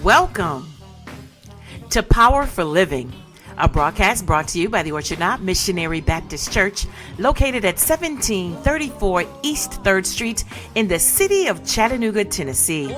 Welcome to Power for Living, a broadcast brought to you by the Orchard Knob Missionary Baptist Church, located at 1734 East 3rd Street in the city of Chattanooga, Tennessee.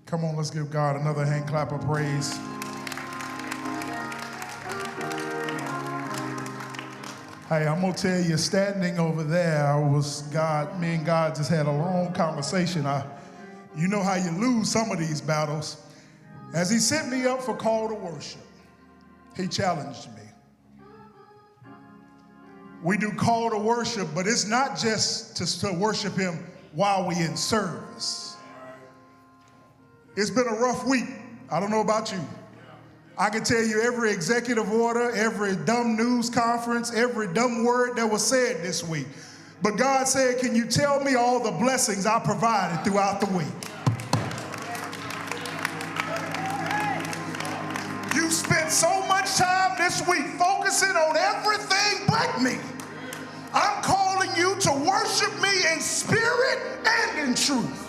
Come on, let's give God another hand clap of praise. Hey, I'm going to tell you, standing over there me and God just had a long conversation. You know how you lose some of these battles. As he set me up for call to worship, he challenged me. We do call to worship, but it's not just to worship him while we in service. It's been a rough week. I don't know about you. I can tell you every executive order, every dumb news conference, every dumb word that was said this week. But God said, can you tell me all the blessings I provided throughout the week? You spent so much time this week focusing on everything but me. I'm calling you to worship me in spirit and in truth.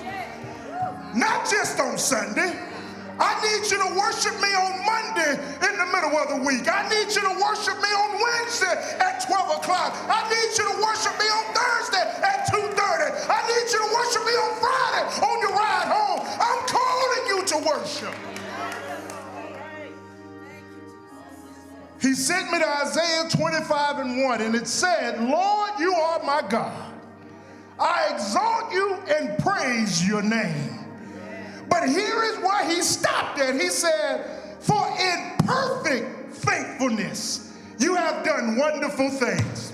Not just on Sunday. I need you to worship me on Monday in the middle of the week. I need you to worship me on Wednesday at 12 o'clock. I need you to worship me on Thursday at 2:30. I need you to worship me on Friday on your ride home. I'm calling you to worship. He sent me to Isaiah 25:1, and it said, Lord, you are my God. I exalt you and praise your name. But here is where he stopped at. He said, for in perfect faithfulness, you have done wonderful things.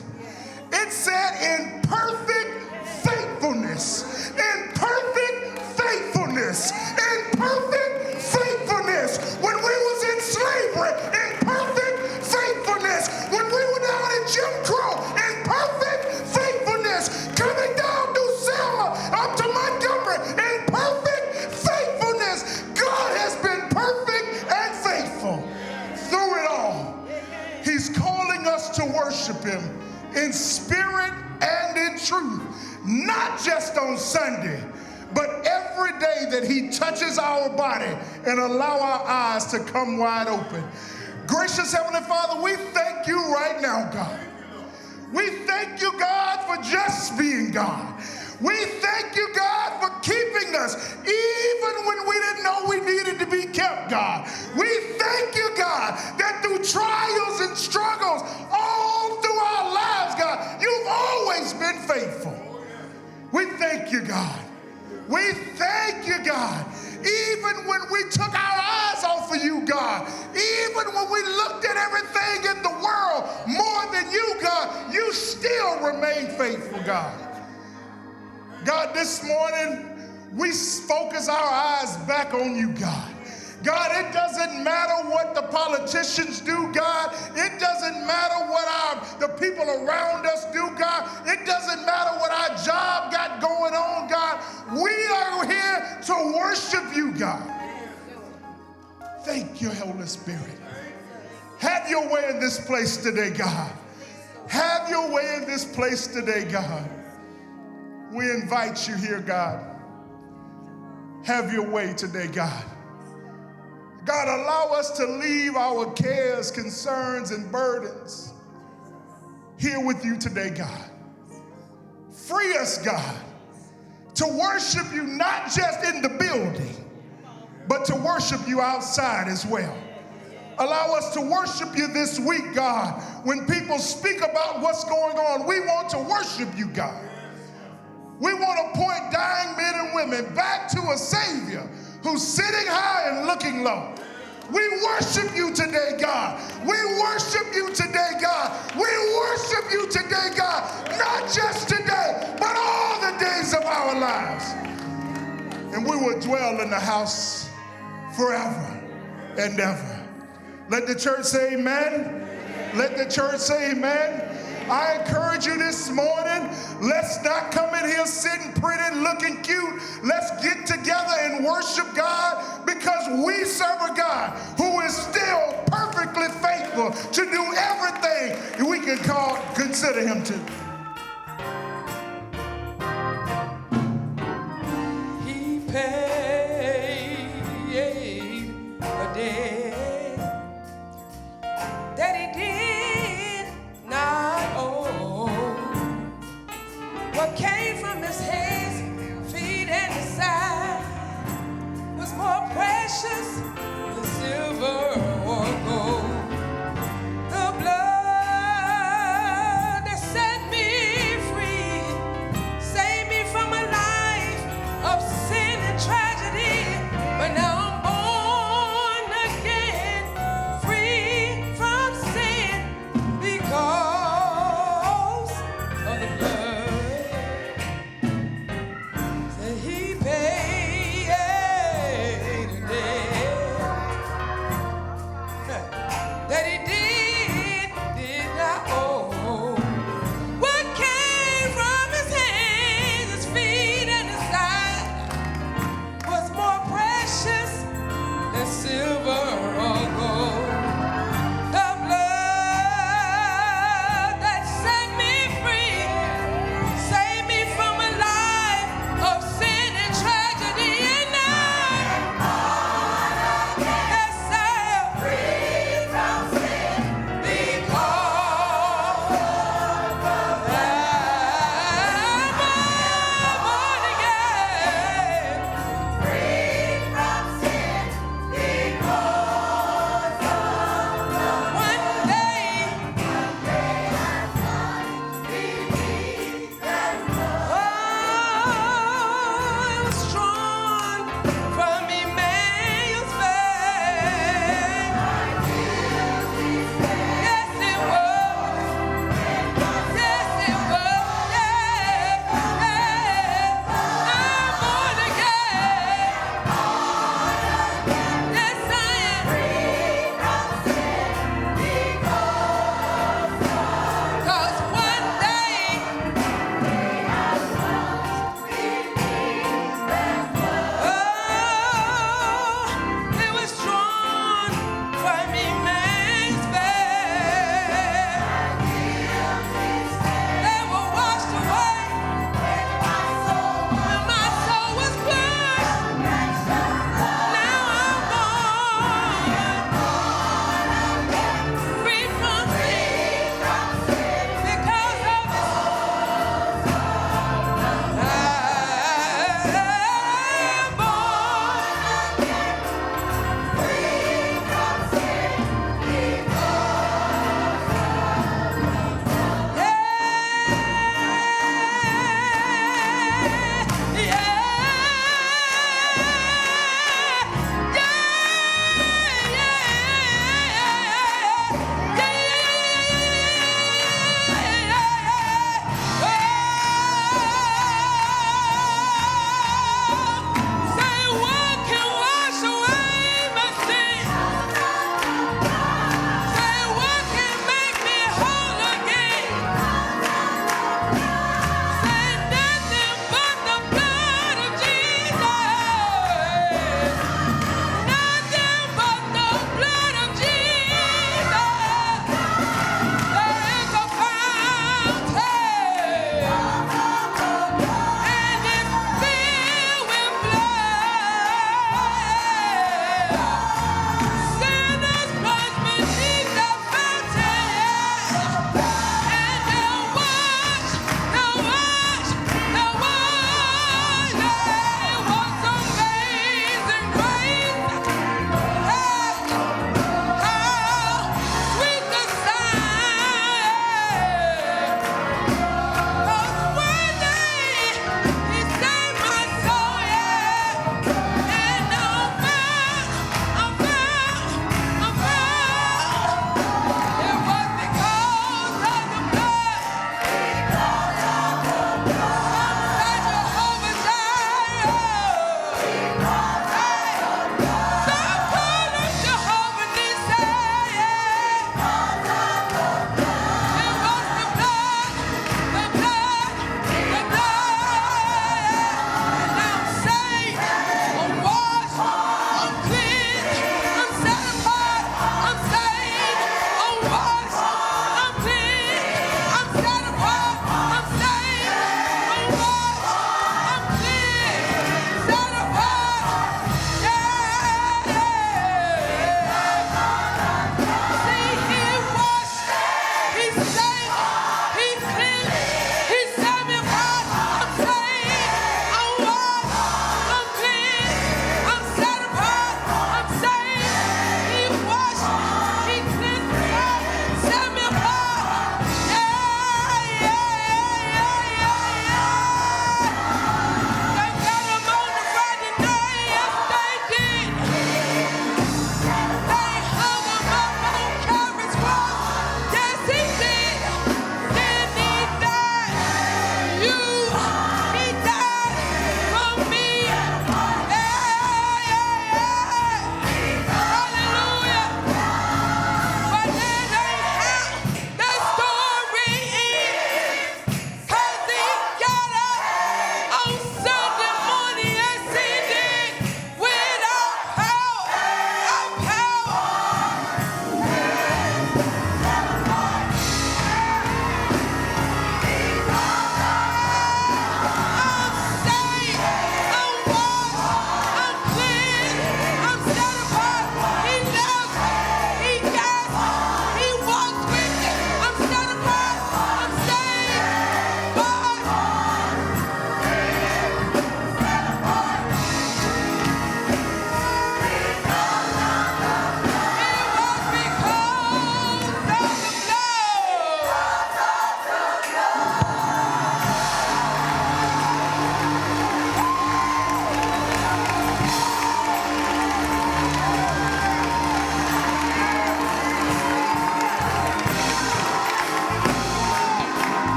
It said in perfect faithfulness, in perfect faithfulness, in perfect faithfulness. When we was in slavery, in perfect faithfulness. When we were down in Jim Crow, in perfect faithfulness. Coming down through Selma up to Montgomery, in perfect faithfulness. God has been perfect and faithful through it all. He's calling us to worship him in spirit and in truth, not just on Sunday, but every day that he touches our body and allow our eyes to come wide open. Gracious Heavenly Father, we thank you right now, God. We thank you, God, for just being God. We thank you, God, for keeping us even when we didn't know we needed to be kept, God. We thank you, God, that through trials and struggles all through our lives, God, you've always been faithful. We thank you, God. We thank you, God. Even when we took our eyes off of you, God, even when we looked at everything in the world more than you, God, you still remain faithful, God. God, this morning, we focus our eyes back on you, God. God, it doesn't matter what the politicians do, God. It doesn't matter what the people around us do, God. It doesn't matter what our job got going on, God. We are here to worship you, God. Thank you, Holy Spirit. Have your way in this place today, God. Have your way in this place today, God. We invite you here, God. Have your way today, God. God, allow us to leave our cares, concerns, and burdens here with you today, God. Free us, God, to worship you not just in the building, but to worship you outside as well. Allow us to worship you this week, God. When people speak about what's going on, we want to worship you, God. We want to point dying men and women back to a Savior who's sitting high and looking low. We worship you today, God. We worship you today, God. We worship you today, God. Not just today, but all the days of our lives. And we will dwell in the house forever and ever. Let the church say amen. Let the church say amen. I encourage you this morning, let's not come in here sitting pretty, looking cute. Let's get together and worship God, because we serve a God who is still perfectly faithful to do everything we can consider him to. He paid a debt that he did not owe. What came from his hands, feet, and his side was more precious than silver or gold. The blood that set me free saved me from a life of sin and tragedy. But now I'm born again, free from sin because of the blood that he paid a debt that he did not owe. What came from his hands, his feet, and his side was more precious than silver or gold. The blood that set me free saved me from a life of sin and tragedy.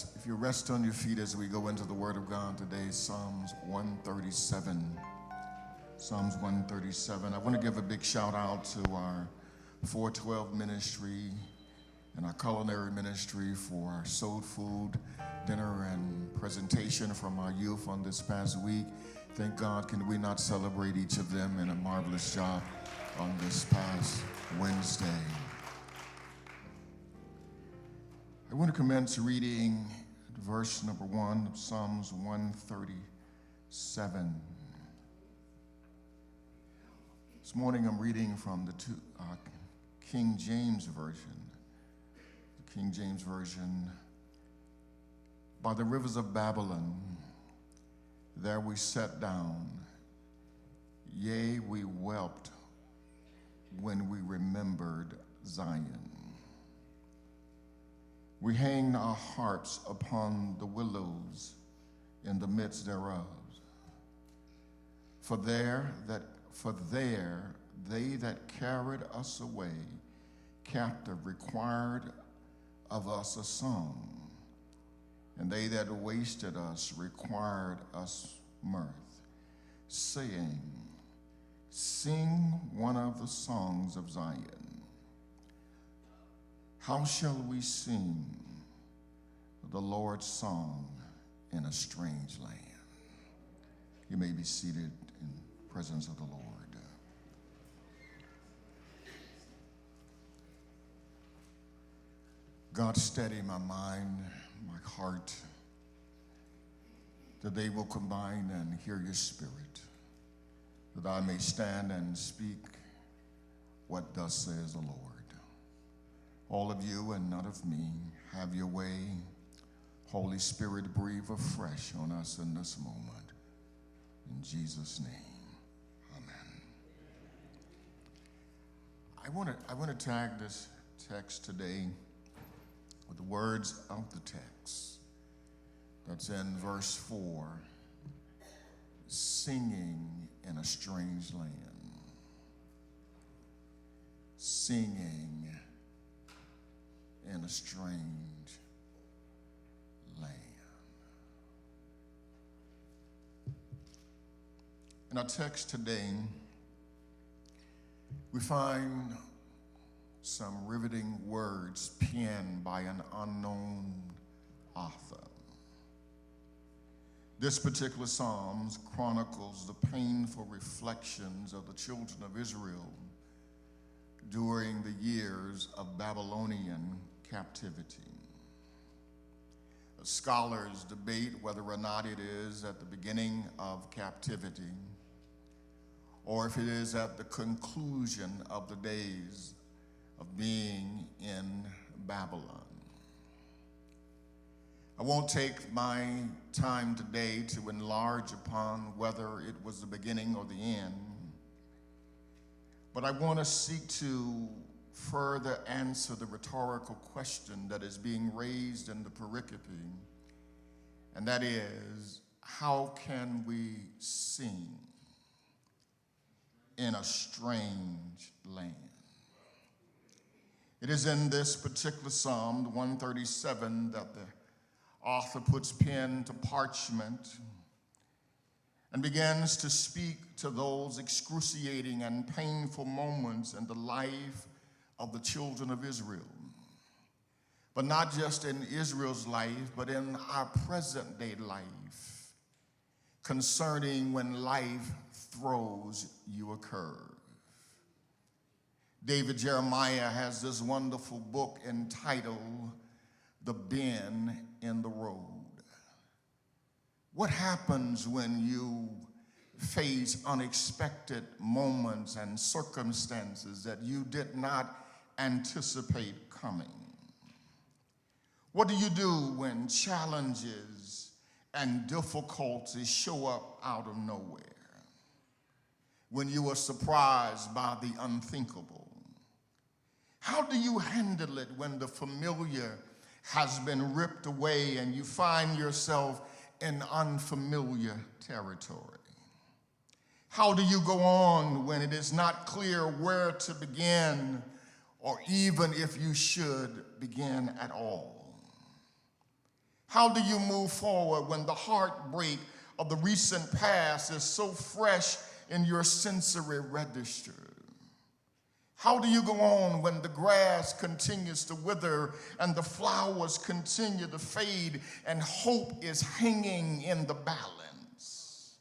If you rest on your feet as we go into the Word of God today, Psalms 137. Psalms 137. I want to give a big shout out to our 412 ministry and our culinary ministry for our soul food dinner and presentation from our youth on this past week. Thank God, can we not celebrate each of them in a marvelous job on this past Wednesday. I want to commence reading verse number 1 of Psalms 137. This morning I'm reading from the King James Version. The King James Version. By the rivers of Babylon, there we sat down. Yea, we wept when we remembered Zion. We hanged our harps upon the willows in the midst thereof. For there they that carried us away captive required of us a song, and they that wasted us required us mirth, saying, sing one of the songs of Zion. How shall we sing the Lord's song in a strange land? You may be seated in the presence of the Lord. God, steady my mind, my heart, that they will combine and hear your spirit, that I may stand and speak what thus says the Lord. All of you and none of me, have your way. Holy Spirit, breathe afresh on us in this moment. In Jesus' name, amen. I want to tag this text today with the words of the text. That's in verse 4, singing in a strange land. Singing in a strange land. In our text today, we find some riveting words penned by an unknown author. This particular Psalms chronicles the painful reflections of the children of Israel during the years of Babylonian captivity. Scholars debate whether or not it is at the beginning of captivity or if it is at the conclusion of the days of being in Babylon. I won't take my time today to enlarge upon whether it was the beginning or the end, but I want to seek to further answer the rhetorical question that is being raised in the pericope, and that is, how can we sing in a strange land? It is in this particular Psalm, 137, that the author puts pen to parchment and begins to speak to those excruciating and painful moments in the life of the children of Israel. But not just in Israel's life, but in our present day life, concerning when life throws you a curve. David Jeremiah has this wonderful book entitled The Bend in the Road. What happens when you face unexpected moments and circumstances that you did not anticipate coming? What do you do when challenges and difficulties show up out of nowhere? When you are surprised by the unthinkable? How do you handle it when the familiar has been ripped away and you find yourself in unfamiliar territory? How do you go on when it is not clear where to begin or even if you should begin at all? How do you move forward when the heartbreak of the recent past is so fresh in your sensory register? How do you go on when the grass continues to wither and the flowers continue to fade and hope is hanging in the balance?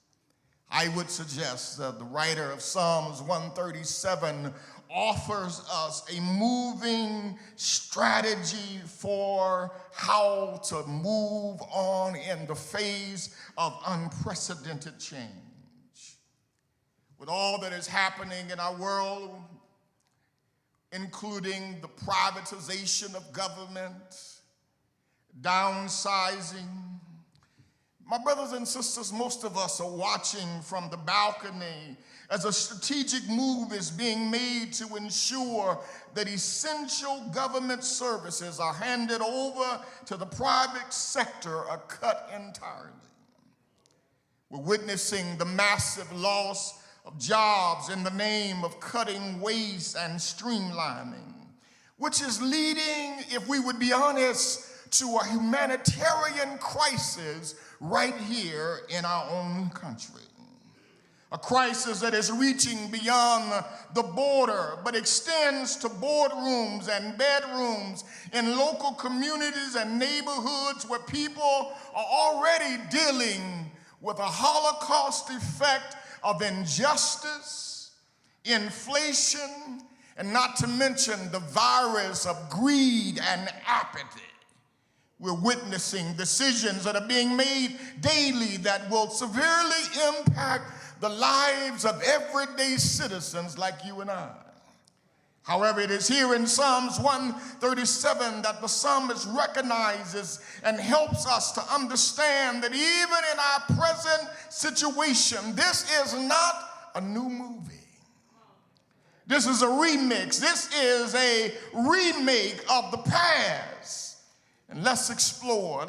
I would suggest that the writer of Psalms 137 offers us a moving strategy for how to move on in the face of unprecedented change. With all that is happening in our world, including the privatization of government, downsizing, my brothers and sisters, most of us are watching from the balcony as a strategic move is being made to ensure that essential government services are handed over to the private sector or cut entirely. We're witnessing the massive loss of jobs in the name of cutting waste and streamlining, which is leading, if we would be honest, to a humanitarian crisis right here in our own country. A crisis that is reaching beyond the border, but extends to boardrooms and bedrooms in local communities and neighborhoods where people are already dealing with a Holocaust effect of injustice, inflation, and not to mention the virus of greed and apathy. We're witnessing decisions that are being made daily that will severely impact the lives of everyday citizens like you and I. However, it is here in Psalms 137 that the psalmist recognizes and helps us to understand that even in our present situation, this is not a new movie. This is a remix. This is a remake of the past. And let's explore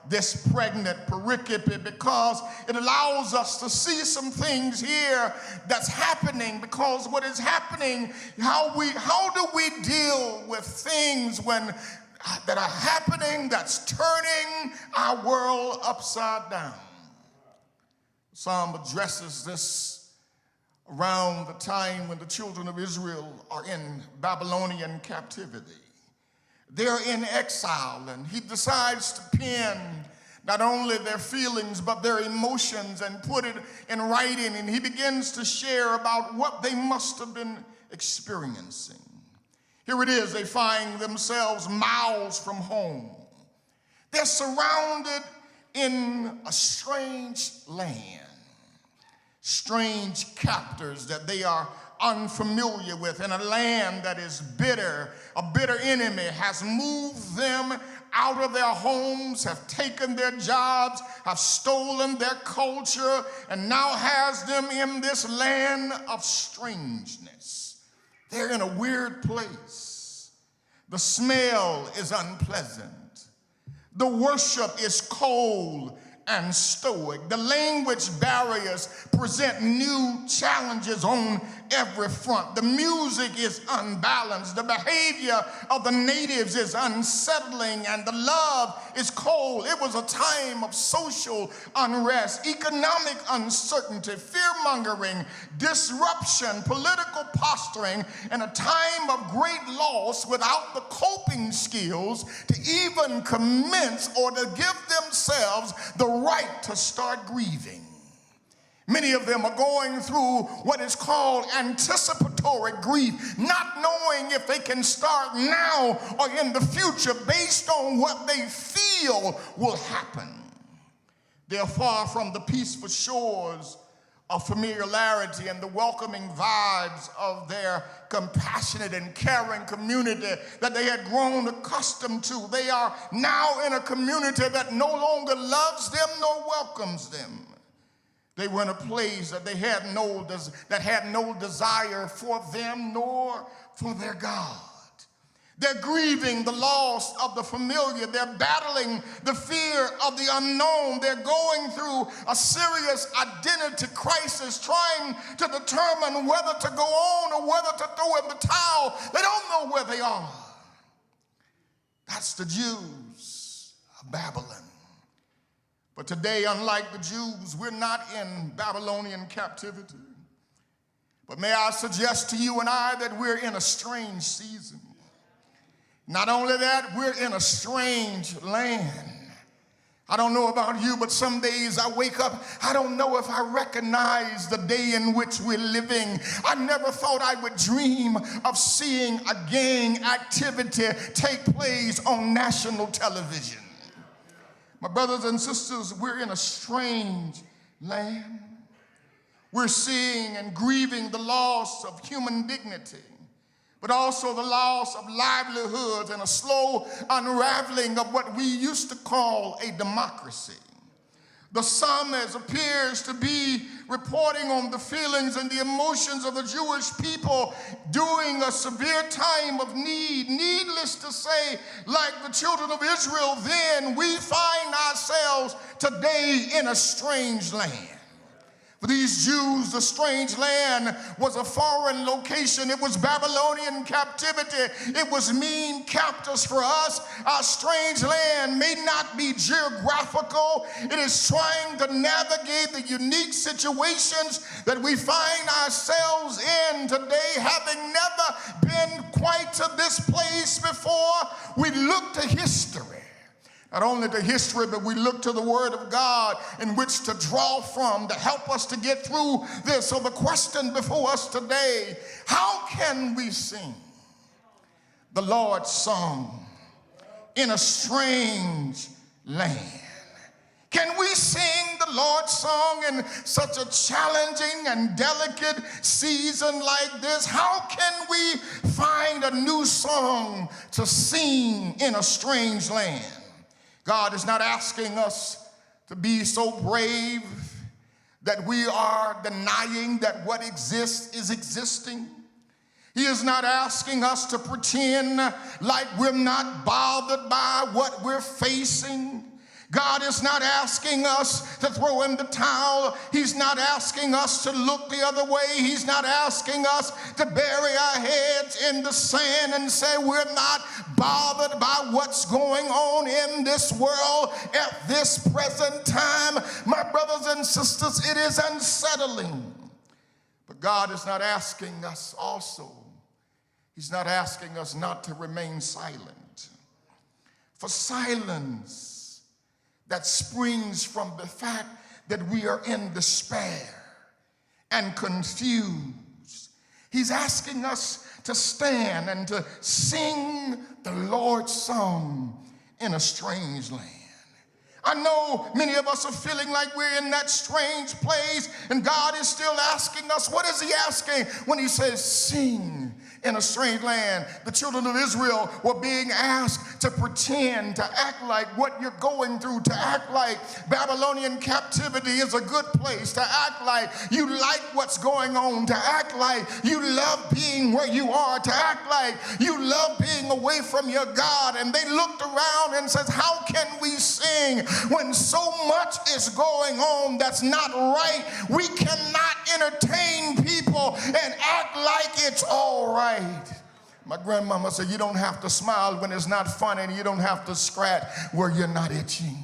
this pregnant pericope because it allows us to see some things here that's happening, because what is happening, how do we deal with things that are happening that's turning our world upside down? The psalm addresses this around the time when the children of Israel are in Babylonian captivity. They're in exile, and he decides to pen not only their feelings but their emotions and put it in writing, and he begins to share about what they must have been experiencing. Here it is, they find themselves miles from home. They're surrounded in a strange land, strange captors that they are unfamiliar with, in a land that is bitter. A bitter enemy has moved them out of their homes, have taken their jobs, have stolen their culture, and now has them in this land of strangeness. They're in a weird place. The smell is unpleasant. The worship is cold and stoic. The language barriers present new challenges on every front. The music is unbalanced. The behavior of the natives is unsettling, and the love is cold. It was a time of social unrest, economic uncertainty, fear-mongering, disruption, political posturing, and a time of great loss without the coping skills to even commence or to give themselves the right to start grieving. Many of them are going through what is called anticipatory grief, not knowing if they can start now or in the future based on what they feel will happen. They are far from the peaceful shores of familiarity and the welcoming vibes of their compassionate and caring community that they had grown accustomed to. They are now in a community that no longer loves them nor welcomes them. They were in a place that had no desire for them nor for their God. They're grieving the loss of the familiar. They're battling the fear of the unknown. They're going through a serious identity crisis, trying to determine whether to go on or whether to throw in the towel. They don't know where they are. That's the Jews. of Babylon. But today, unlike the Jews, we're not in Babylonian captivity. But may I suggest to you and I that we're in a strange season. Not only that, we're in a strange land. I don't know about you, but some days I wake up, I don't know if I recognize the day in which we're living. I never thought I would dream of seeing a gang activity take place on national television. My brothers and sisters, we're in a strange land. We're seeing and grieving the loss of human dignity, but also the loss of livelihoods and a slow unraveling of what we used to call a democracy. The psalmist appears to be reporting on the feelings and the emotions of the Jewish people during a severe time of need. Needless to say, like the children of Israel then, we find ourselves today in a strange land. For these Jews, the strange land was a foreign location. It was Babylonian captivity. It was mean captors for us. Our strange land may not be geographical. It is trying to navigate the unique situations that we find ourselves in today, having never been quite to this place before. We look to history. Not only to history, but we look to the Word of God in which to draw from to help us to get through this. So the question before us today, how can we sing the Lord's song in a strange land? Can we sing the Lord's song in such a challenging and delicate season like this? How can we find a new song to sing in a strange land? God is not asking us to be so brave that we are denying that what exists is existing. He is not asking us to pretend like we're not bothered by what we're facing. God is not asking us to throw in the towel. He's not asking us to look the other way. He's not asking us to bury our heads in the sand and say we're not bothered by what's going on in this world at this present time. My brothers and sisters, it is unsettling. But God is not asking us also. He's not asking us not to remain silent. For silence that springs from the fact that we are in despair and confused. He's asking us to stand and to sing the Lord's song in a strange land. I know many of us are feeling like we're in that strange place, and God is still asking us. What is he asking when he says sing in a strange land? The children of Israel were being asked to pretend, to act like what you're going through, to act like Babylonian captivity is a good place, to act like you like what's going on, to act like you love being where you are, to act like you love being away from your God. And they looked around and said, how can we sing when so much is going on that's not right? We cannot entertain people and act like it's all right. My grandmama said, you don't have to smile when it's not funny, and you don't have to scratch where you're not itching.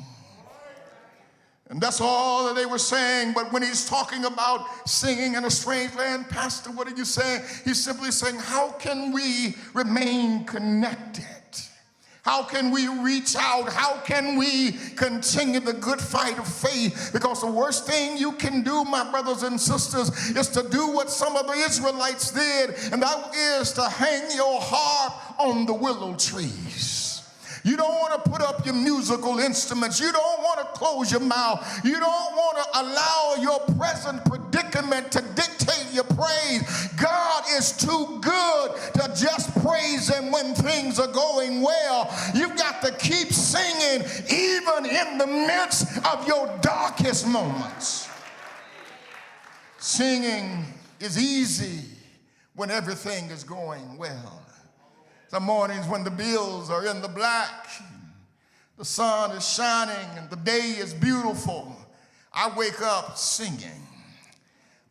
And that's all that they were saying. But when he's talking about singing in a strange land, Pastor, what are you saying? He's simply saying, how can we remain connected? How can we reach out? How can we continue the good fight of faith? Because the worst thing you can do, my brothers and sisters, is to do what some of the Israelites did, and that is to hang your harp on the willow trees. You don't want to put up your musical instruments. You don't want to close your mouth. You don't want to allow your present predicament to dictate your praise. God is too good to just praise him when things are going well. You've got to keep singing even in the midst of your darkest moments. Singing is easy when everything is going well. Some mornings when the bills are in the black, the sun is shining, and the day is beautiful, I wake up singing.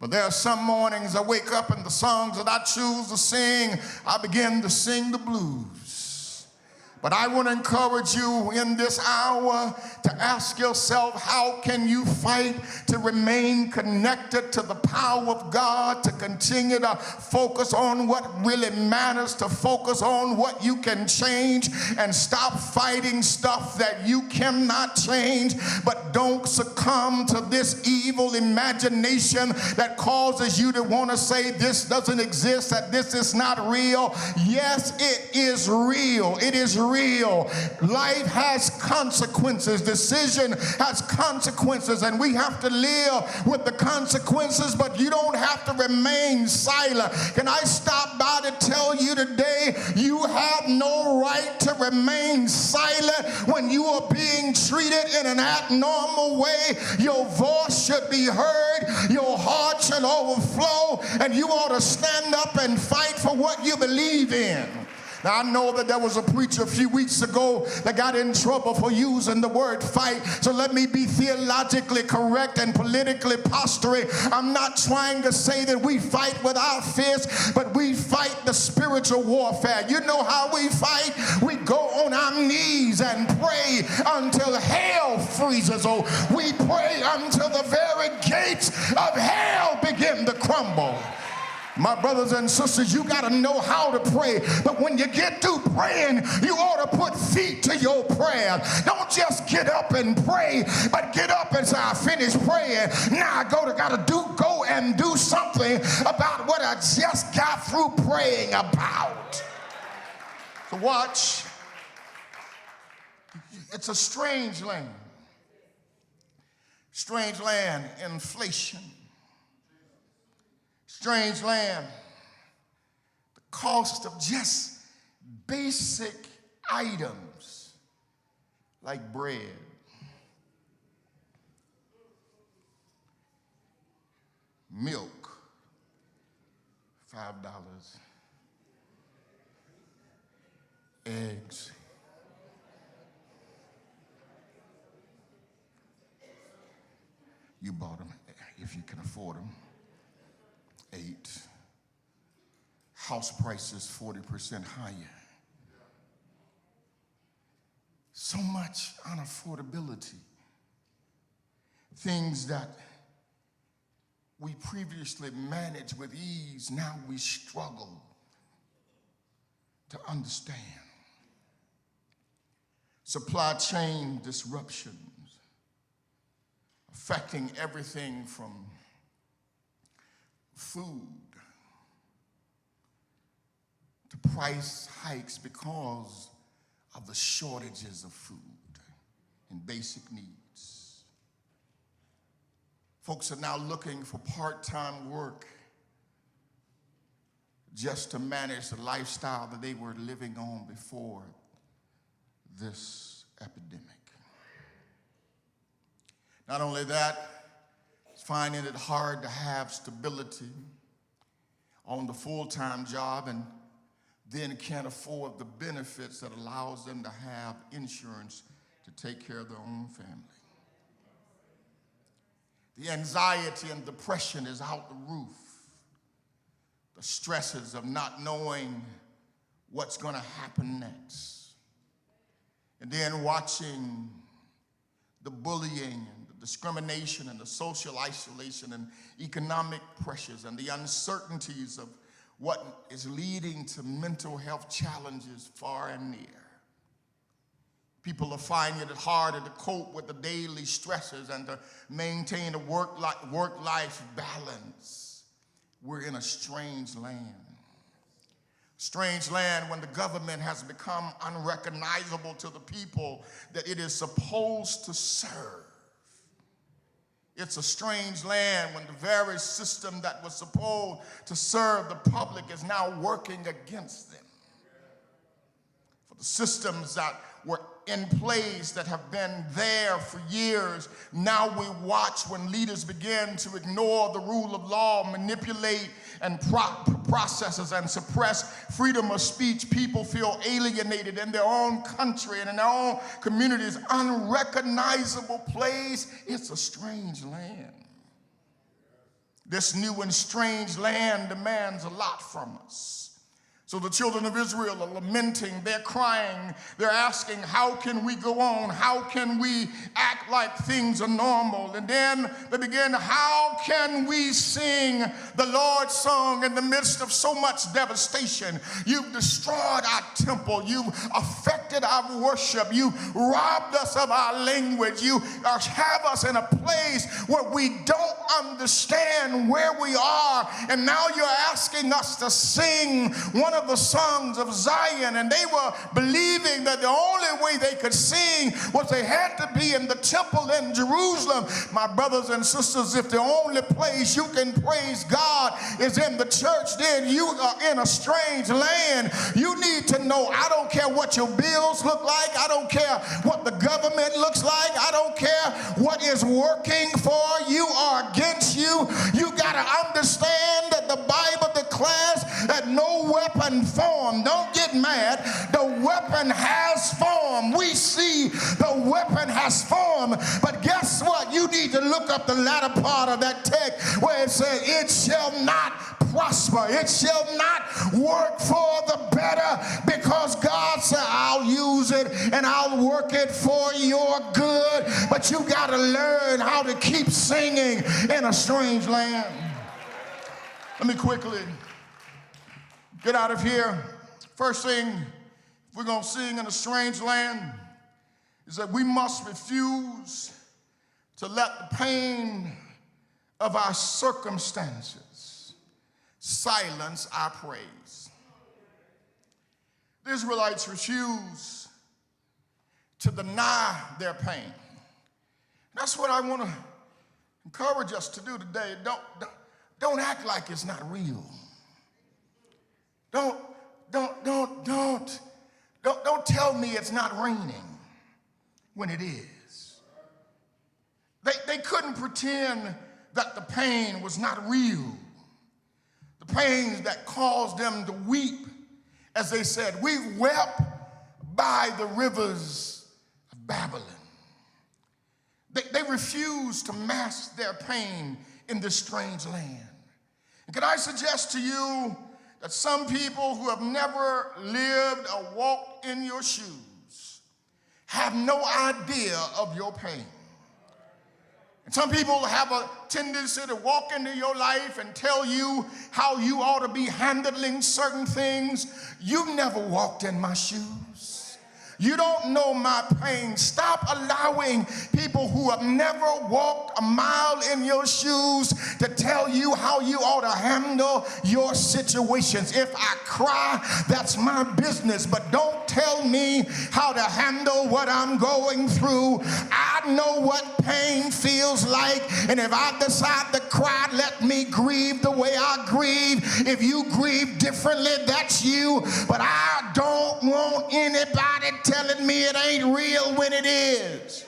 But there are some mornings I wake up and the songs that I choose to sing, I begin to sing the blues. But I want to encourage you in this hour to ask yourself, how can you fight to remain connected to the power of God, to continue to focus on what really matters, to focus on what you can change, and stop fighting stuff that you cannot change. But don't succumb to this evil imagination that causes you to want to say this doesn't exist, that this is not real. Yes, it is real. It is real. Life has consequences. Decision has consequences, and we have to live with the consequences, but you don't have to remain silent. Can I stop by to tell you today, you have no right to remain silent when you are being treated in an abnormal way. Your voice should be heard, your heart should overflow, and you ought to stand up and fight for what you believe in. Now, I know that there was a preacher a few weeks ago that got in trouble for using the word fight, so let me be theologically correct and politically posturing. I'm not trying to say that we fight with our fists, but we fight the spiritual warfare. You know how we fight? We go on our knees and pray until hell freezes. Oh, we pray until the very gates of hell begin to crumble. My brothers and sisters, you got to know how to pray. But when you get through praying, you ought to put feet to your prayer. Don't just get up and pray, but get up and say, I finished praying. Now I go and do something about what I just got through praying about. So watch. It's a strange land. Strange land, inflation. Strange land, the cost of just basic items like bread, milk, $5, eggs, you bought them if you can afford them. 8. House prices 40% higher. So much unaffordability. Things that we previously managed with ease, now we struggle to understand. Supply chain disruptions affecting everything from food to price hikes because of the shortages of food and basic needs. Folks are now looking for part-time work just to manage the lifestyle that they were living on before this epidemic. Not only that, finding it hard to have stability on the full-time job and then can't afford the benefits that allows them to have insurance to take care of their own family. The anxiety and depression is out the roof. The stresses of not knowing what's going to happen next. And then watching the bullying and the discrimination and the social isolation and economic pressures and the uncertainties of what is leading to mental health challenges far and near. People are finding it harder to cope with the daily stresses and to maintain a work-life balance. We're in a strange land. Strange land when the government has become unrecognizable to the people that it is supposed to serve. It's a strange land when the very system that was supposed to serve the public is now working against them. For the systems that were in place that have been there for years, now we watch when leaders begin to ignore the rule of law, manipulate and processes and suppress freedom of speech. People feel alienated in their own country and in their own communities. Unrecognizable place. It's a strange land. This new and strange land demands a lot from us. So the children of Israel are lamenting, they're crying, they're asking, how can we go on? How can we act like things are normal? And then they begin, how can we sing the Lord's song in the midst of so much devastation? You've destroyed our temple. You've affected our worship. You robbed us of our language. You have us in a place where we don't understand where we are. And now you're asking us to sing one of the songs of Zion, and they were believing that the only way they could sing was they had to be in the temple in Jerusalem. My brothers and sisters, if the only place you can praise God is in the church, then you are in a strange land. You need to know, I don't care what your bills look like, I don't care what the government looks like, I don't care what is working for you or against you. You got to understand that the Bible declares that no weapon formed. Don't get mad. The weapon has formed. We see the weapon has formed. But guess what? You need to look up the latter part of that text where it says, it shall not prosper. It shall not work for the better, because God said, I'll use it and I'll work it for your good. But you got to learn how to keep singing in a strange land. Let me quickly get out of here. First thing, if we're going to sing in a strange land, is that we must refuse to let the pain of our circumstances silence our praise. The Israelites refused to deny their pain. That's what I want to encourage us to do today. Don't act like it's not real. Don't tell me it's not raining when it is. They couldn't pretend that the pain was not real. The pains that caused them to weep, as they said, we wept by the rivers of Babylon. They refused to mask their pain in this strange land. And can I suggest to you that some people who have never lived or walked in your shoes have no idea of your pain. And some people have a tendency to walk into your life and tell you how you ought to be handling certain things. You've never walked in my shoes. You don't know my pain. Stop allowing people who have never walked a mile in your shoes to tell you how you ought to handle your situations. If I cry, that's my business, but don't tell me how to handle what I'm going through. I know what pain feels like, and if I decide to cry, let me grieve the way I grieve. If you grieve differently, that's you, but I don't want anybody telling me it ain't real when it is.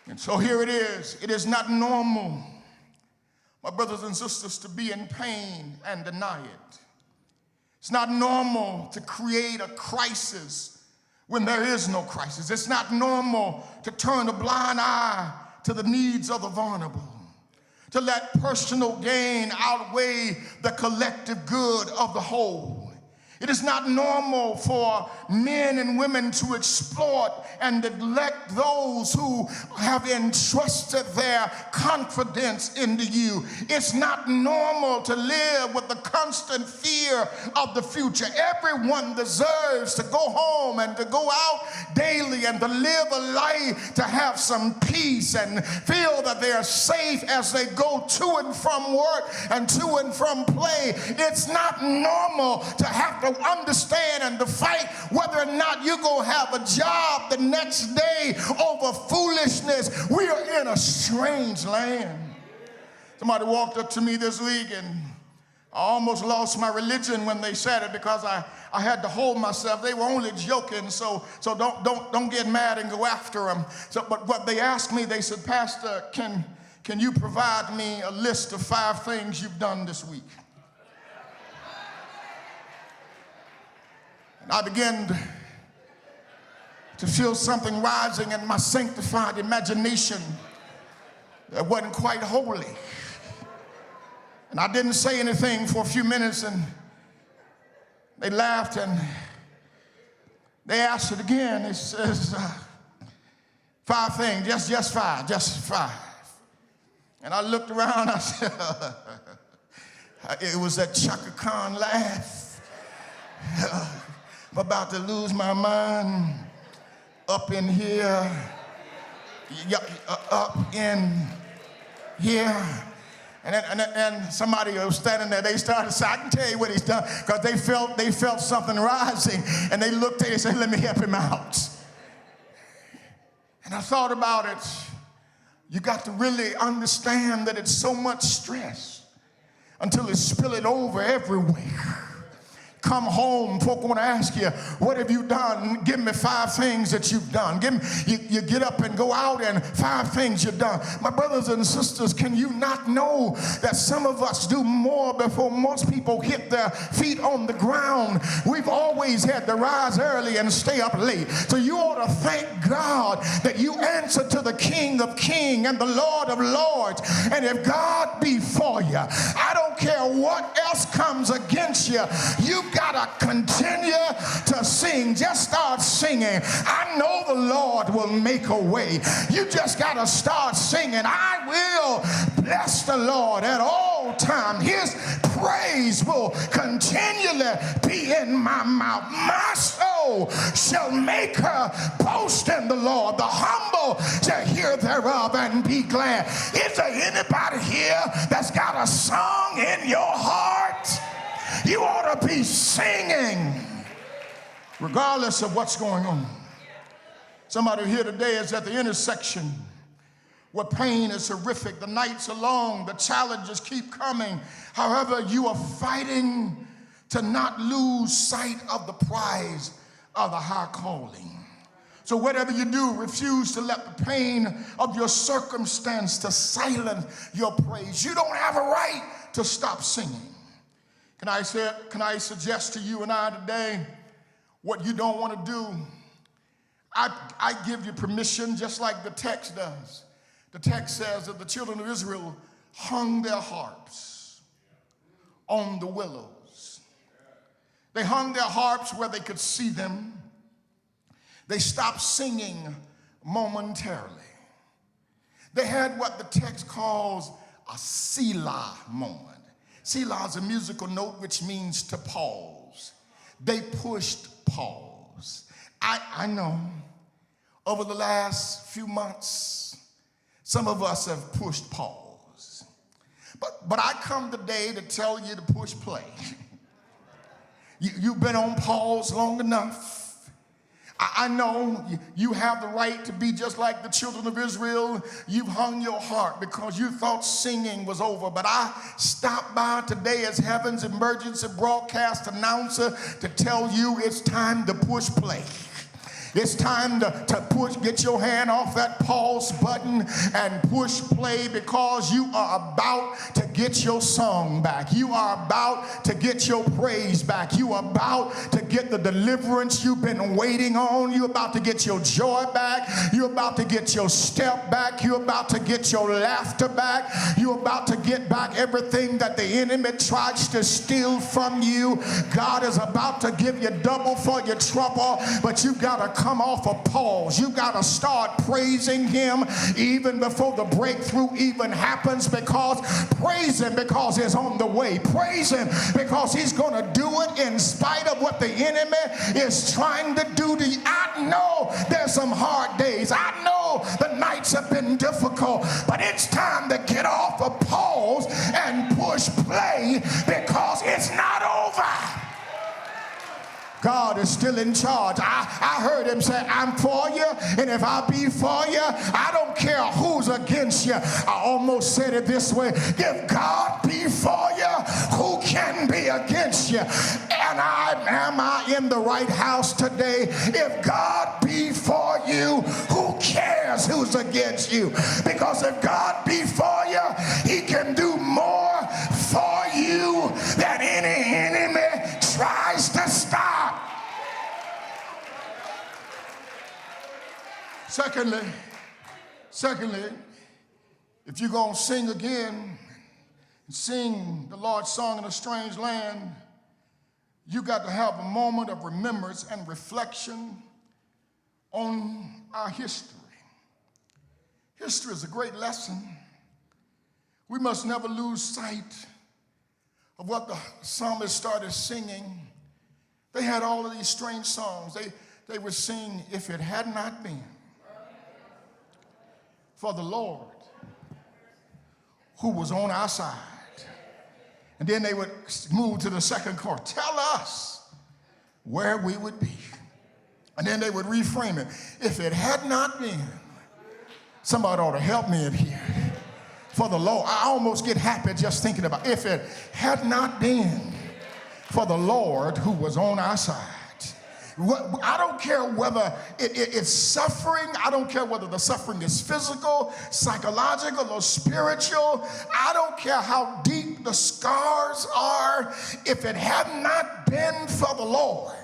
And so here it is. It is not normal, my brothers and sisters, to be in pain and deny it. It's not normal to create a crisis when there is no crisis. It's not normal to turn a blind eye to the needs of the vulnerable, to let personal gain outweigh the collective good of the whole. It is not normal for men and women to exploit and neglect those who have entrusted their confidence into you. It's not normal to live with the constant fear of the future. Everyone deserves to go home and to go out daily and to live a life to have some peace and feel that they are safe as they go to and from work and to and from play. It's not normal to have to understand and to fight whether or not you're going to have a job the next day over foolishness. We are in a strange land. Somebody walked up to me this week, and I almost lost my religion when they said it, because I had to hold myself. They were only joking, so don't get mad and go after them. But what they asked me, they said, Pastor, can you provide me a list of 5 things you've done this week? And I began to feel something rising in my sanctified imagination that wasn't quite holy. And I didn't say anything for a few minutes, and they laughed, and they asked it again. It says, 5 things, just five. And I looked around, I said, it was that Chaka Khan laugh. I'm about to lose my mind up in here, up in here. And somebody was standing there, they started saying, I can tell you what he's done, because they felt something rising, and they looked at it and said, let me help him out. And I thought about it. You got to really understand that it's so much stress until it's spilling over everywhere. Come home, folk want to ask you, what have you done? Give me 5 things that you've done. You get up and go out, and 5 things you've done. My brothers and sisters, can you not know that some of us do more before most people hit their feet on the ground? We've always had to rise early and stay up late. So you ought to thank God that you answer to the King of Kings and the Lord of Lords. And if God be for you, I don't care what else comes against you, you gotta continue to sing. Just start singing. I know the Lord will make a way. You just gotta start singing. I will bless the Lord at all times. His praise will continually be in my mouth. My soul shall make her boast in the Lord. The humble shall hear thereof and be glad. Is there anybody here that's got a song in your heart? You ought to be singing regardless of what's going on. Somebody here today is at the intersection where pain is horrific, the nights are long, the challenges keep coming. However, you are fighting to not lose sight of the prize of the high calling. So whatever you do, refuse to let the pain of your circumstance to silence your praise. You don't have a right to stop singing. Can I suggest to you and I today what you don't want to do? I give you permission, just like the text does. The text says that the children of Israel hung their harps on the willows. They hung their harps where they could see them. They stopped singing momentarily. They had what the text calls a Selah moment. Selah is a musical note which means to pause. They pushed pause. I know over the last few months, some of us have pushed pause. But I come today to tell you to push play. You've been on pause long enough. I know you have the right to be just like the children of Israel. You've hung your heart because you thought singing was over. But I stopped by today as heaven's emergency broadcast announcer to tell you it's time to push play. It's time to get your hand off that pause button and push play, because you are about to get your song back. You are about to get your praise back. You are about to get the deliverance you've been waiting on. You're about to get your joy back. You're about to get your step back. You're about to get your laughter back. You're about to get back everything that the enemy tries to steal from you. God is about to give you double for your trouble, but you've got to come off a pause. You got to start praising him even before the breakthrough even happens, because praise him because he's on the way. Praise him because he's going to do it in spite of what the enemy is trying to do to you. I know there's some hard days. I know the nights have been difficult, but it's time to get off a pause and push play, because it's not over. God is still in charge. I heard him say, I'm for you, and if I be for you, I don't care who's against you. I almost said it this way: if God be for you, who can be against you? And am I in the right house today? If God be for you, who cares who's against you? Because if God be for you, he can do more for you than any enemy tries to stop. Secondly, if you're going to sing again, sing the Lord's song in a strange land, you got to have a moment of remembrance and reflection on our history. History is a great lesson. We must never lose sight of what the psalmist started singing. They had all of these strange songs. They would sing, if it had not been for the Lord who was on our side. And then they would move to the second chorus. Tell us where we would be. And then they would reframe it. If it had not been, somebody ought to help me in here. For the Lord, I almost get happy just thinking about if it had not been for the Lord who was on our side. I don't care whether it's suffering. I don't care whether the suffering is physical, psychological, or spiritual. I don't care how deep the scars are. If it had not been for the Lord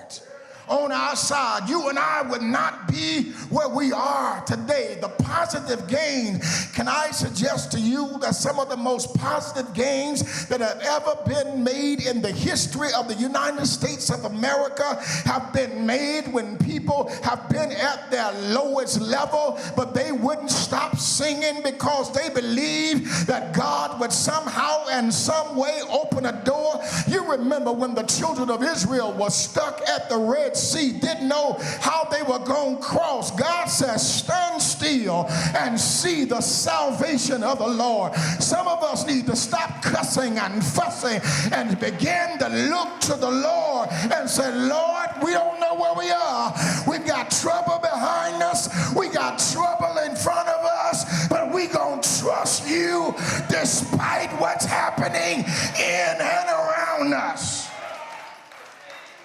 on our side, you and I would not be where we are today. The positive gain, can I suggest to you that some of the most positive gains that have ever been made in the history of the United States of America have been made when people have been at their lowest level, but they wouldn't stop singing because they believed that God would somehow and some way open a door. You remember when the children of Israel were stuck at the Red Sea, didn't know how they were going to cross. God says, stand still and see the salvation of the Lord. Some of us need to stop cussing and fussing and begin to look to the Lord and say, Lord, we don't know where we are. We've got trouble behind us. We got trouble in front of us, but we gonna trust you despite what's happening in and around us.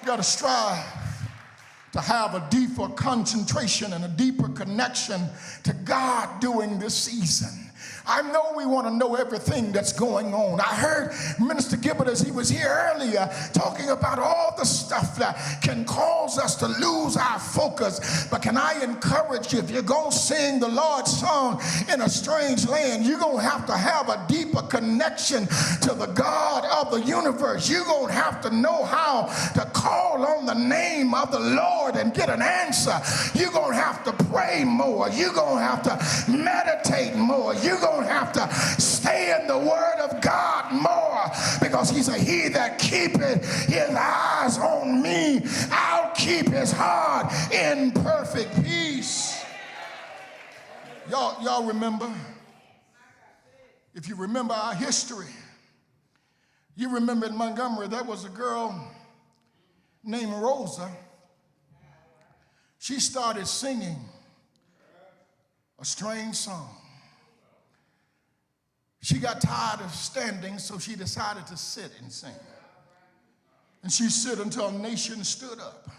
You got to strive to have a deeper concentration and a deeper connection to God during this season. I know we want to know everything that's going on. I heard Minister Gibbard as he was here earlier talking about all the stuff that can cause us to lose our focus. But can I encourage you, if you're going to sing the Lord's song in a strange land, you're going to have a deeper connection to the God of the universe. You're going to have to know how to call on the name of the Lord and get an answer. You're going to have to pray more. You're going to have to meditate more. You're going to have to stay in the Word of God more, because he said, he that keepeth his eyes on me, I'll keep his heart in perfect peace. Y'all remember, if you remember our history, you remember in Montgomery there was a girl named Rosa. She started singing a strange song. She got tired of standing, so she decided to sit and sing. And she stood until a nation stood up.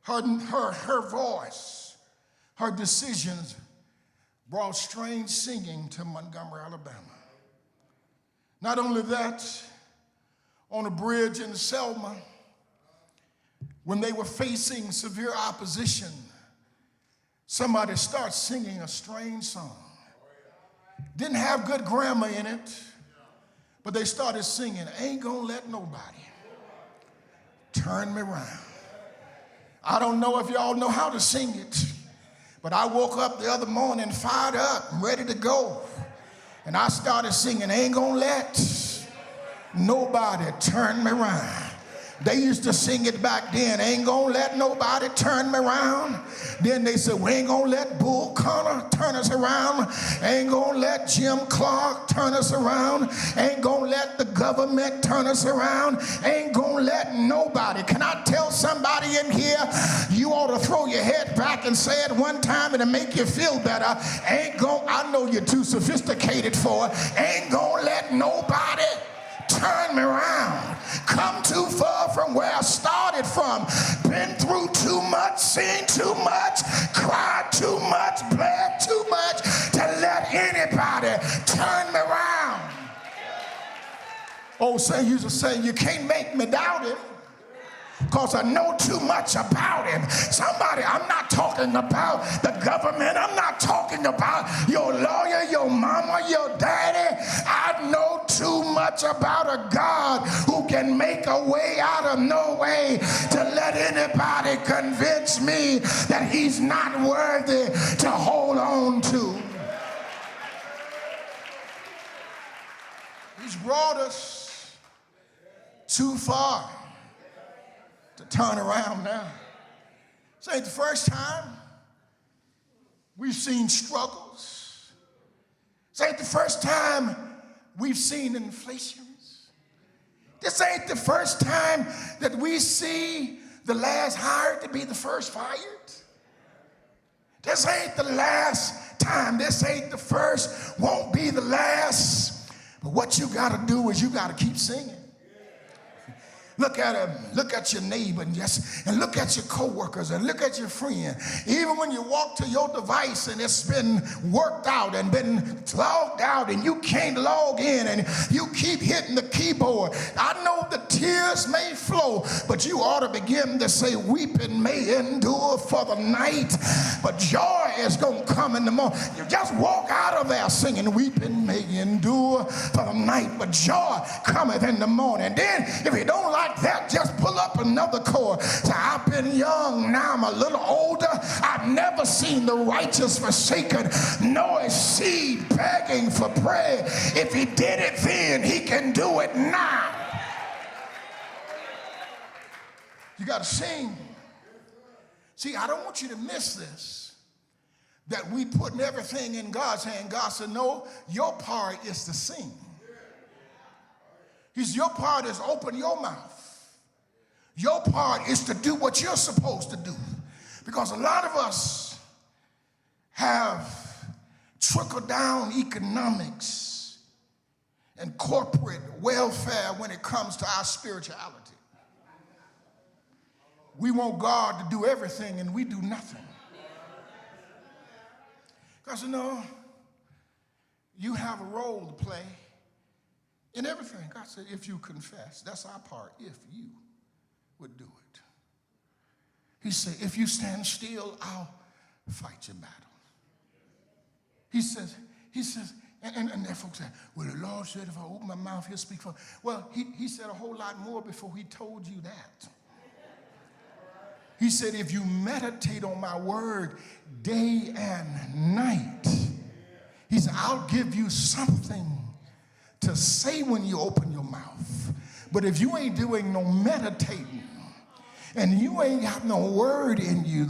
Her voice, her decisions brought strange singing to Montgomery, Alabama. Not only that, on a bridge in Selma, when they were facing severe opposition, somebody started singing a strange song. Didn't have good grammar in it, but they started singing, ain't gonna let nobody turn me around. I don't know if y'all know how to sing it, but I woke up the other morning fired up, ready to go. And I started singing, ain't gonna let nobody turn me around. They used to sing it back then, ain't gonna let nobody turn me around. Then they said, we ain't gonna let Bull Connor turn us around. Ain't gonna let Jim Clark turn us around. Ain't gonna let the government turn us around. Ain't gonna let nobody. Can I tell somebody in here, you ought to throw your head back and say it one time and it'll make you feel better. I know you're too sophisticated for it. Ain't gonna let nobody turn me around. Come too far from where I started from. Been through too much, seen too much, cried too much, bled too much to let anybody turn me around. Old saying used to say, you can't make me doubt it. because I know too much about him. Somebody, I'm not talking about the government. I'm not talking about your lawyer, your mama, your daddy. I know too much about a God who can make a way out of no way to let anybody convince me that he's not worthy to hold on to. He's brought us too far to turn around now. This ain't the first time we've seen struggles. This ain't the first time we've seen inflations. This ain't the first time that we see the last hired to be the first fired. This ain't the last time. This ain't the first, won't be the last. But what you got to do is you got to keep singing. Look at him, look at your neighbor, and look at your coworkers, and look at your friend. Even when you walk to your device and it's been worked out and been logged out and you can't log in and you keep hitting the keyboard. I know the tears may flow, but you ought to begin to say, weeping may endure for the night, but joy is going to come in the morning. You just walk out of there singing, weeping may endure for the night, but joy cometh in the morning. Then if you don't like that, just pull up another chord. Say, I've been young, now I'm a little older. I've never seen the righteous forsaken, nor his seed begging for bread. If he did it then, he can do it now. You got to sing. See, I don't want you to miss this, that we putting everything in God's hand. God said, no, your part is to sing. Your part is open your mouth. Your part is to do what you're supposed to do. Because a lot of us have trickle-down economics and corporate welfare when it comes to our spirituality. We want God to do everything and we do nothing. Because, you have a role to play in everything. God said, if you confess, that's our part, if you would do it. He said, if you stand still, I'll fight your battle. He says, and there folks say, well, the Lord said if I open my mouth, he'll speak for me. Well, he said a whole lot more before he told you that. He said, if you meditate on my word day and night, he said, I'll give you something to say when you open your mouth. But if you ain't doing no meditating and you ain't got no word in you,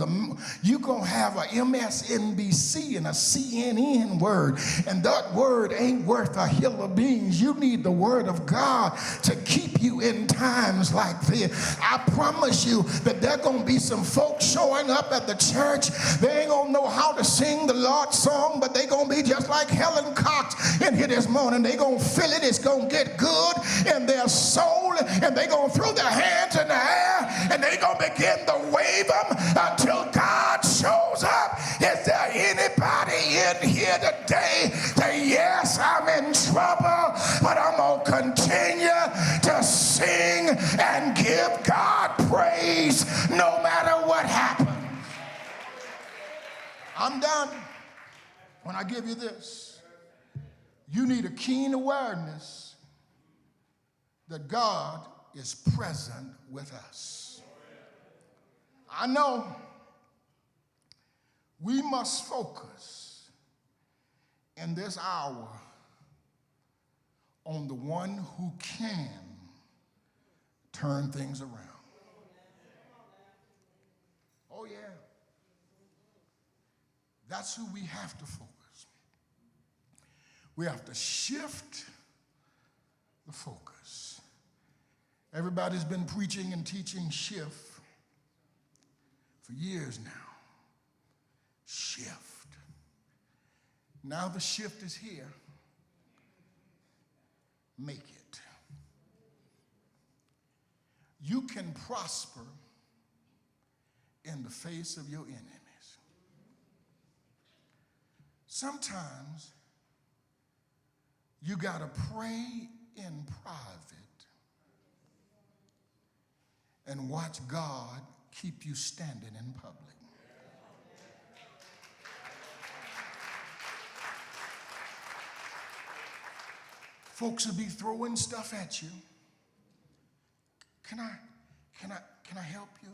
you're going to have a MSNBC and a CNN word, and that word ain't worth a hill of beans. You need the word of God to keep you in times like this. I promise you that there going to be some folks showing up at the church. They ain't going to know how to sing the Lord's song, but they going to be just like Helen Cox in here this morning. They going to feel it. It's going to get good in their soul, and they going to throw their hands in the air, and they going to begin to wave them until God shows up. Is there anybody in here today that, yes, I'm in trouble, but I'm going to continue to sing and give God praise no matter what happens? I'm done. When I give you this, you need a keen awareness that God is present with us. I know we must focus in this hour on the one who can turn things around. Oh, yeah. That's who we have to focus. We have to shift the focus. Everybody's been preaching and teaching shift for years now. Shift. Now the shift is here. Make it. You can prosper in the face of your enemies. Sometimes you got to pray in private and watch God keep you standing in public. Folks will be throwing stuff at you. Can I help you?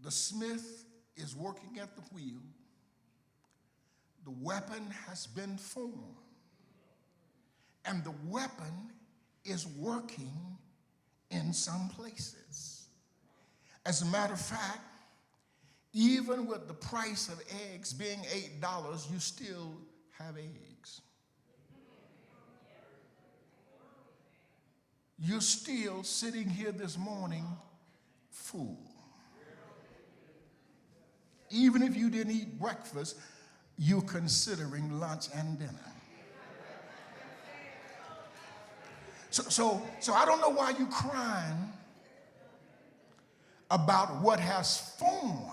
The smith is working at the wheel. The weapon has been formed. And the weapon is working in some places. As a matter of fact, even with the price of eggs being $8, you still have eggs. You're still sitting here this morning full. Even if you didn't eat breakfast, you're considering lunch and dinner. So I don't know why you're crying about what has formed,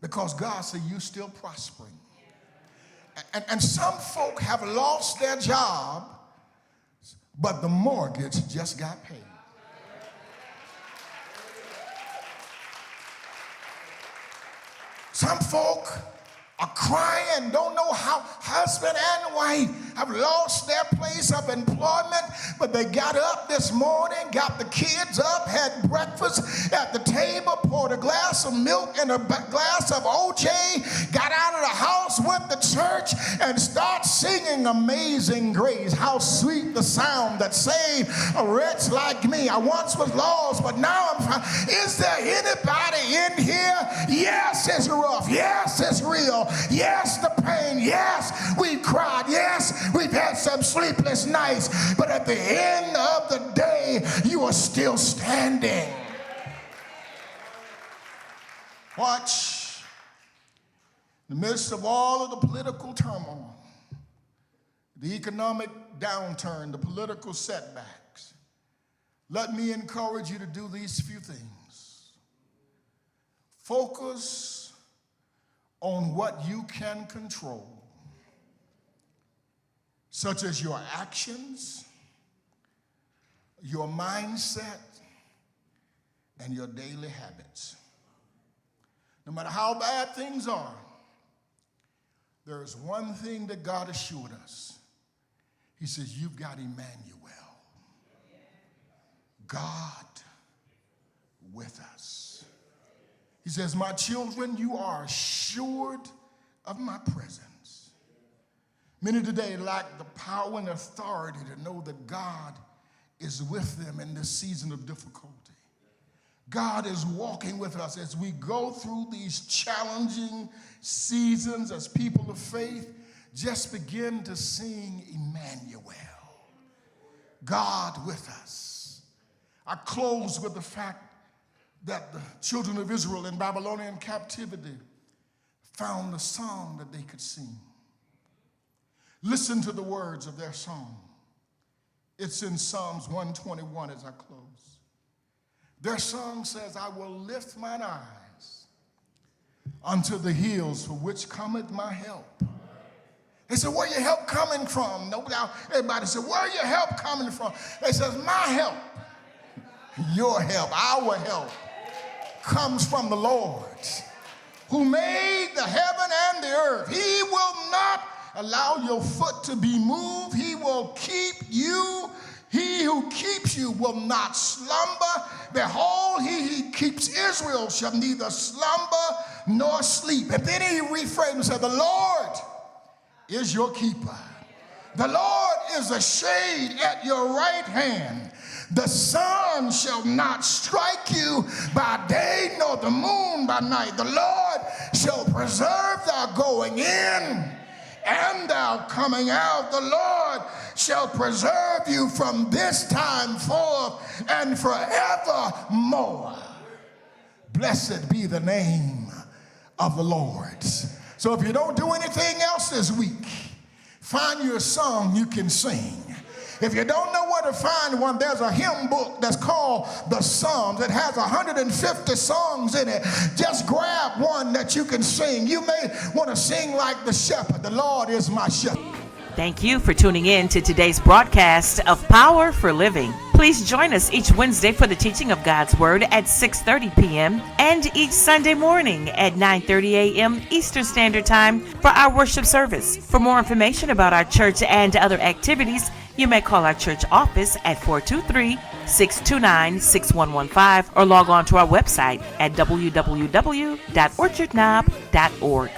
because God said you're still prospering. And some folk have lost their job, but the mortgage just got paid. Some folk are crying, don't know how husband and wife have lost their place of employment, but they got up this morning, got the kids up, had breakfast at the table, poured a glass of milk and a glass of OJ, got out of the house, went to church, and start singing Amazing Grace. How sweet the sound that saved a wretch like me. I once was lost, but now I'm found. Is there anybody in here? Yes, it's rough. Yes, it's real. Yes, the pain. Yes, we've cried. Yes, we've had some sleepless nights. But at the end of the day, you are still standing. Watch. In the midst of all of the political turmoil, the economic downturn, the political setbacks, let me encourage you to do these few things. Focus on what you can control, such as your actions, your mindset, and your daily habits. No matter how bad things are, there is one thing that God assured us. He says, you've got Emmanuel, God with us. He says, my children, you are assured of my presence. Many today lack the power and authority to know that God is with them in this season of difficulty. God is walking with us as we go through these challenging seasons as people of faith. Just begin to sing Emmanuel, God with us. I close with the fact that the children of Israel in Babylonian captivity found a song that they could sing. Listen to the words of their song. It's in Psalms 121 as I close. Their song says, I will lift mine eyes unto the hills for which cometh my help. They said, where your help coming from? Everybody said, where your help coming from? They said, my help, your help, our help comes from the Lord, who made the heaven and the earth. He will not allow your foot to be moved. He will keep you. He who keeps you will not slumber. Behold, he who keeps Israel shall neither slumber nor sleep. And then he rephrased and said, the Lord is your keeper. The Lord is a shade at your right hand. The sun shall not strike you by day, nor the moon by night. The Lord shall preserve thou going in and thou coming out. The Lord shall preserve you from this time forth and forevermore. Blessed be the name of the Lord. So if you don't do anything else this week, find you a song you can sing. If you don't know where to find one, there's a hymn book that's called the Psalms. It has 150 songs in it. Just grab one that you can sing. You may want to sing like the shepherd. The Lord is my shepherd. Thank you for tuning in to today's broadcast of Power for Living. Please join us each Wednesday for the teaching of God's Word at 6:30 p.m. and each Sunday morning at 9:30 a.m. Eastern Standard Time for our worship service. For more information about our church and other activities, you may call our church office at 423-629-6115 or log on to our website at www.orchardknob.org.